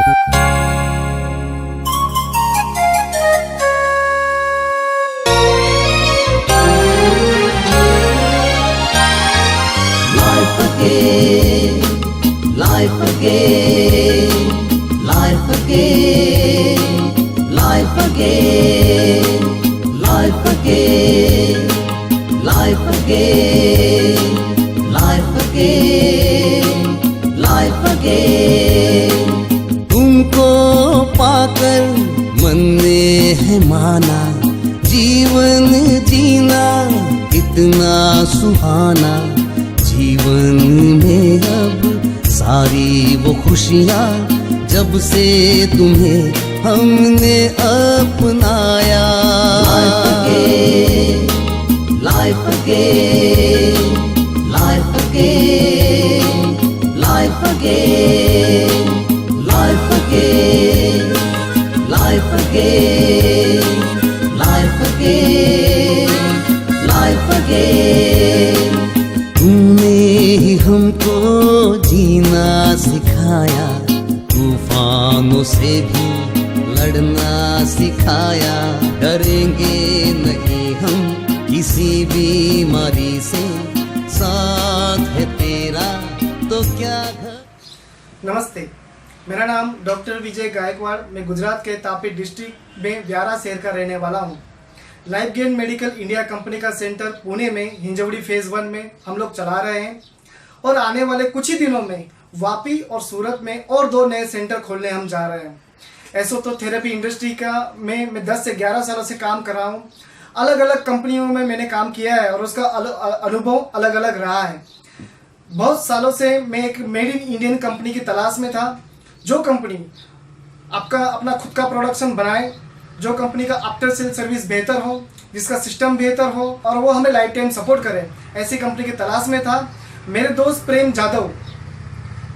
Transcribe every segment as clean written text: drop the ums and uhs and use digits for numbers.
Life again, life again, life again, life again, life again, life again, life again. तुमको पाकर मन ने है माना, जीवन जीना कितना सुहाना। जीवन में अब सारी वो खुशियाँ, जब से तुम्हें हमने अपनाया। Life again, life again, life again, life again, life again, life again, life again. तुमने ही हमको जीना सिखाया, तूफानों से भी लड़ना सिखाया। डरेंगे नहीं हम किसी बीमारी से, साथ है तेरा तो क्या घर। नमस्ते, मेरा नाम डॉक्टर विजय गायकवाड़। मैं गुजरात के तापी डिस्ट्रिक्ट में व्यारा शहर का रहने वाला हूँ। Life gain medical India company का सेंटर पुणे में हिंजवड़ी फेज़ 1 में हम लोग चला रहे हैं और आने वाले कुछ ही दिनों में वापी और सूरत में और 2 नए सेंटर खोलने हम जा रहे हैं। ऐसा तो थेरेपी इंडस्ट्री का मैं 10 से 11 सालों से काम कर रहा हूँ। अलग अलग कंपनियों में मैंने काम किया है और उसका अनुभव अलग अलग रहा है। बहुत सालों से मैं एक मेड इन इंडियन कंपनी की तलाश में था, जो कंपनी आपका अपना खुद का प्रोडक्शन बनाए, जो कंपनी का आफ्टर सेल सर्विस बेहतर हो, जिसका सिस्टम बेहतर हो और वो हमें लाइफ टाइम सपोर्ट करे, ऐसी कंपनी की तलाश में था। मेरे दोस्त प्रेम जाधव,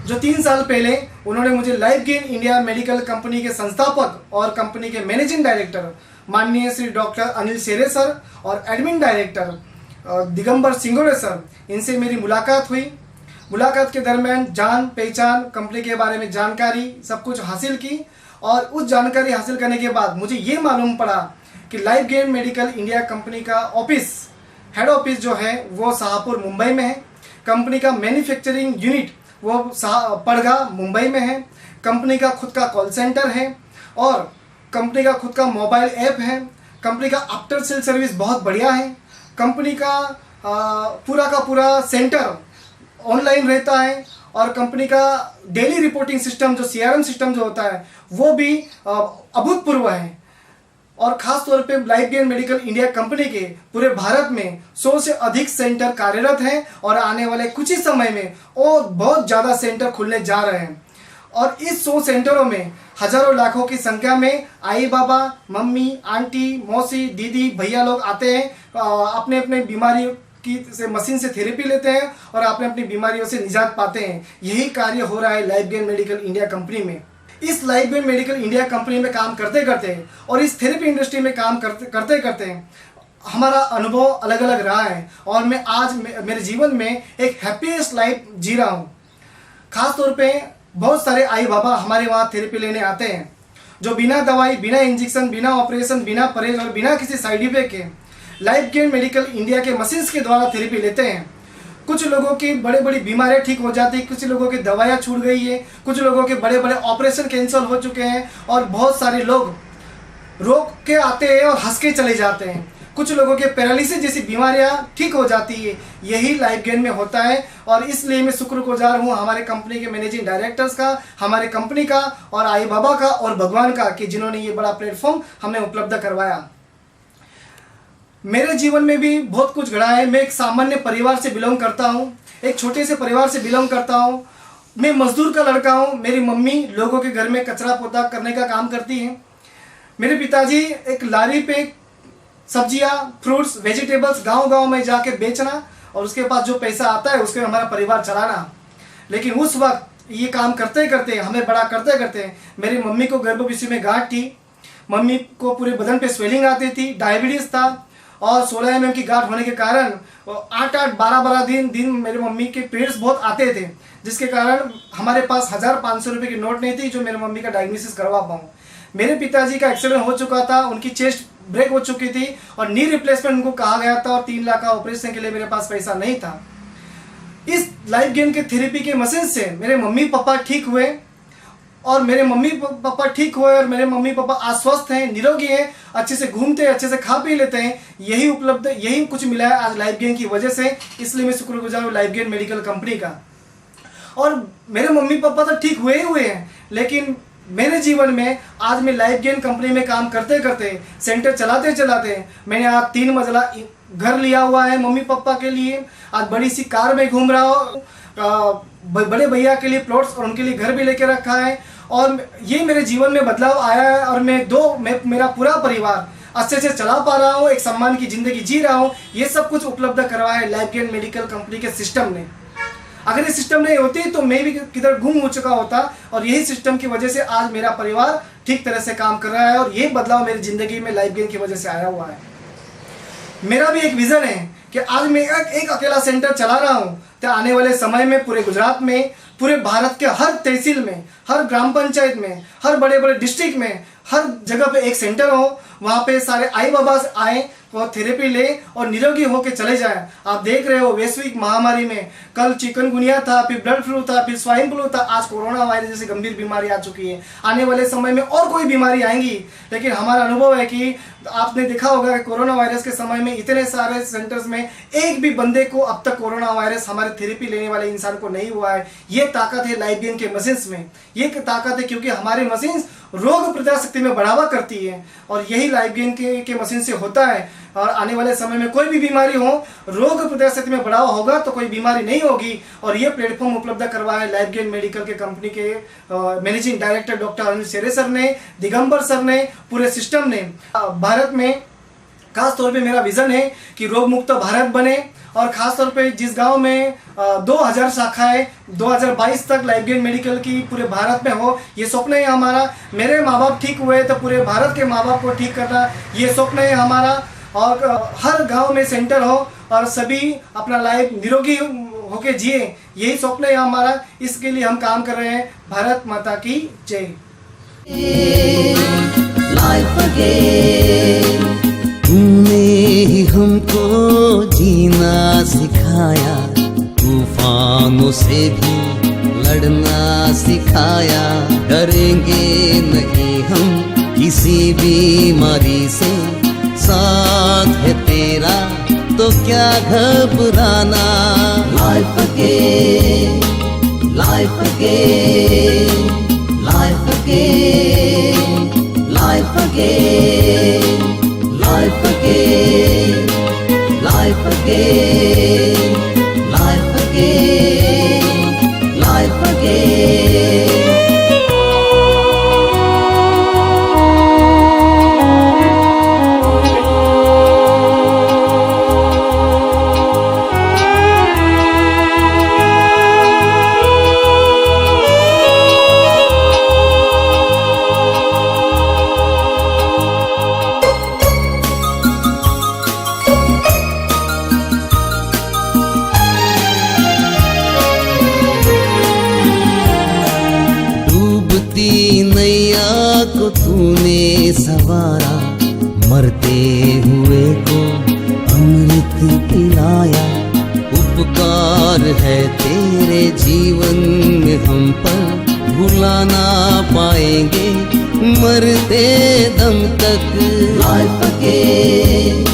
जो 3 साल पहले उन्होंने मुझे life gain India medical company के संस्थापक और कंपनी के मैनेजिंग डायरेक्टर माननीय श्री डॉक्टर अनिल शेरे सर और एडमिन डायरेक्टर दिगंबर सिंगोरे सर, इनसे मेरी मुलाकात हुई। मुलाकात के दरमियान जान पहचान, कंपनी के बारे में जानकारी सब कुछ हासिल की और उस जानकारी हासिल करने के बाद मुझे ये मालूम पड़ा कि life gain medical India company का ऑफिस, हेड ऑफिस जो है वो शाहपुर मुंबई में है। कंपनी का मैन्युफैक्चरिंग यूनिट वो पड़गा मुंबई में है। कंपनी का खुद का कॉल सेंटर है और कंपनी का खुद का मोबाइल ऐप है। कंपनी का आफ्टर सेल सर्विस बहुत बढ़िया है। कंपनी का पूरा सेंटर ऑनलाइन रहता है और कंपनी का डेली रिपोर्टिंग सिस्टम जो CRM सिस्टम जो होता है वो भी अभूतपूर्व है। और ख़ास तौर पे life gain medical India company के पूरे भारत में 100 से अधिक सेंटर कार्यरत हैं और आने वाले कुछ ही समय में और बहुत ज़्यादा सेंटर खुलने जा रहे हैं। और इस 100 सेंटरों में हज़ारों लाखों की संख्या में आई बाबा, मम्मी, आंटी, मौसी, दीदी, भैया लोग आते हैं, अपने अपने बीमारियों की से मशीन से थेरेपी लेते हैं और अपने अपनी बीमारियों से निजात पाते हैं। यही कार्य हो रहा है life gain medical India company में। इस life gain medical India company में काम करते करते और इस थेरेपी इंडस्ट्री में काम करते करते हमारा अनुभव अलग अलग रहा है और मैं आज मेरे जीवन में एक हैप्पीएस्ट लाइफ जी रहा हूँ। खास तौर पे बहुत सारे आई बाबा हमारे वहाँ थेरेपी लेने आते हैं, जो बिना दवाई, बिना इंजेक्शन, बिना ऑपरेशन, बिना परहेज और बिना किसी साइड इफेक्ट के लाइफ गेन मेडिकल इंडिया के मशीन्स के द्वारा थेरेपी लेते हैं। कुछ लोगों की बड़ी बीमारियां ठीक हो जाती, कुछ लोगों की दवाइयाँ छूट गई है, कुछ लोगों के बड़े ऑपरेशन कैंसिल हो चुके हैं और बहुत सारे लोग रोक के आते हैं और हंस के चले जाते हैं। कुछ लोगों के पैरालिसिस जैसी बीमारियां ठीक हो जाती है। यही लाइफ गेन में होता है और इसलिए मैं शुक्रगुजार हूँ हमारे कंपनी के मैनेजिंग डायरेक्टर्स का, हमारे कंपनी का और आई बाबा का और भगवान का कि जिन्होंने ये बड़ा प्लेटफॉर्म हमें उपलब्ध करवाया। मेरे जीवन में भी बहुत कुछ घड़ा है। मैं एक सामान्य परिवार से बिलोंग करता हूँ, एक छोटे से परिवार से बिलोंग करता हूँ। मैं मजदूर का लड़का हूँ। मेरी मम्मी लोगों के घर में कचरा पोता करने का काम करती हैं। मेरे पिताजी एक लारी पे सब्जियाँ, फ्रूट्स, वेजिटेबल्स गांव-गांव में जाके बेचना और उसके पास जो पैसा आता है उसके हमारा परिवार चलाना। लेकिन उस वक्त ये काम करते करते, हमें बड़ा करते करते मेरी मम्मी को गर्भपिशु में गांठ थी। मम्मी को पूरे बदन पे स्वेलिंग आती थी, डायबिटीज़ था और 16 mm की गांठ होने के कारण 8-8 12-12 दिन मेरे मम्मी के पीरियड्स बहुत आते थे, जिसके कारण हमारे पास 1500 रुपये की नोट नहीं थी जो मेरे मम्मी का डायग्नोसिस करवा पाऊँ। मेरे पिताजी का एक्सीडेंट हो चुका था, उनकी चेस्ट ब्रेक हो चुकी थी और नी रिप्लेसमेंट उनको कहा गया था और 3 लाख का ऑपरेशन के लिए मेरे पास पैसा नहीं था। इस लाइफ गेन के थेरेपी के मशीन से मेरे मम्मी पापा ठीक हुए और मेरे मम्मी पापा ठीक हुए और मेरे मम्मी पापा आज स्वस्थ हैं, निरोगी हैं, अच्छे से घूमते हैं, अच्छे से खा पी लेते हैं। यही कुछ मिला है आज लाइफ गेन की वजह से, इसलिए मैं शुक्रगुजार हूँ लाइफ गेन मेडिकल कंपनी का। और मेरे मम्मी पापा तो ठीक हुए ही हुए हैं, लेकिन मेरे जीवन में आज मैं लाइफ गेन कंपनी में काम करते करते, सेंटर चलाते चलाते मैंने आज 3 मंजिला घर लिया हुआ है मम्मी पापा के लिए। आज बड़ी सी कार में घूम रहा हूँ, बड़े भैया के लिए प्लॉट्स और उनके लिए घर भी लेके रखा है और ये मेरे जीवन में बदलाव आया है और मेरा पूरा परिवार अच्छे से चला पा रहा हूँ, एक सम्मान की ज़िंदगी जी रहा हूँ। ये सब कुछ उपलब्ध करवाया है लाइफ गेन मेडिकल कंपनी के सिस्टम ने। अगर ये सिस्टम नहीं होती तो मैं भी किधर गुम हो चुका होता और यही सिस्टम की वजह से आज मेरा परिवार ठीक तरह से काम कर रहा है और ये बदलाव मेरी ज़िंदगी में लाइफ गेन की वजह से आया हुआ है। मेरा भी एक विज़न है कि आज मैं एक अकेला सेंटर चला रहा हूँ, तो आने वाले समय में पूरे गुजरात में, पूरे भारत के हर तहसील में, हर ग्राम पंचायत में, हर बड़े बड़े डिस्ट्रिक्ट में, हर जगह पे एक सेंटर हो, वहाँ पे सारे आई बाबा आए और थेरेपी ले और निरोगी होकर चले जाए। आप देख रहे हो वैश्विक महामारी में कल चिकनगुनिया था, फिर ब्लड फ्लू था, फिर स्वाइन फ्लू था, आज कोरोना वायरस जैसी गंभीर बीमारी आ चुकी है। आने वाले समय में और कोई बीमारी आएंगी, लेकिन हमारा अनुभव है कि आपने देखा होगा कि कोरोना वायरस के समय में इतने सारे सेंटर्स में एक भी बंदे को अब तक कोरोना वायरस हमारे थेरेपी लेने वाले इंसान को नहीं हुआ है। ये ताकत है लाइफ गेन के मशीन्स में, ये ताकत है क्योंकि हमारे मशीन्स रोग प्रतिरोधक शक्ति में बढ़ावा करती है और यही लाइफ गेन के मशीन से होता है। और आने वाले समय में कोई भी बीमारी हो, रोग प्रतिरोधक शक्ति में बढ़ावा होगा तो कोई बीमारी नहीं होगी। और ये प्लेटफॉर्म उपलब्ध करवाया है लाइफ गेन मेडिकल के कंपनी के मैनेजिंग डायरेक्टर डॉक्टर अनिल शेरे सर ने, दिगंबर सर ने, पूरे सिस्टम ने। भारत में खास तौर पे मेरा विजन है कि रोग मुक्त भारत बने और खास तौर पे जिस गांव में 2000 शाखाएं 2022 तक लाइफ गेन मेडिकल की पूरे भारत में हो, ये स्वप्न है हमारा। मेरे माँ बाप ठीक हुए तो पूरे भारत के माँ बाप को ठीक करना, ये स्वप्न है हमारा। और हर गांव में सेंटर हो और सभी अपना लाइफ निरोगी होके जिए, यही स्वप्न है हमारा। इसके लिए हम काम कर रहे हैं। भारत माता की जय। Life again. तूने ही हमको जीना सिखाया, तूफानों से भी लड़ना सिखाया। डरेंगे नहीं हम किसी बीमारी से, साथ है तेरा तो क्या घबराना। Life again. Life again. Life again. Life again. Life again. Life again. Life again. Life again. नैया को तूने सवारा, मरते हुए को अमृत पिलाया। उपकार है तेरे जीवन में हम पर, भुला ना पाएंगे मरते दम तक। Life again.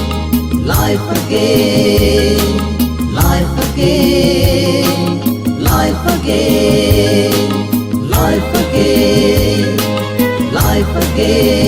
Life again. Life again. Life again. Life again. Life again.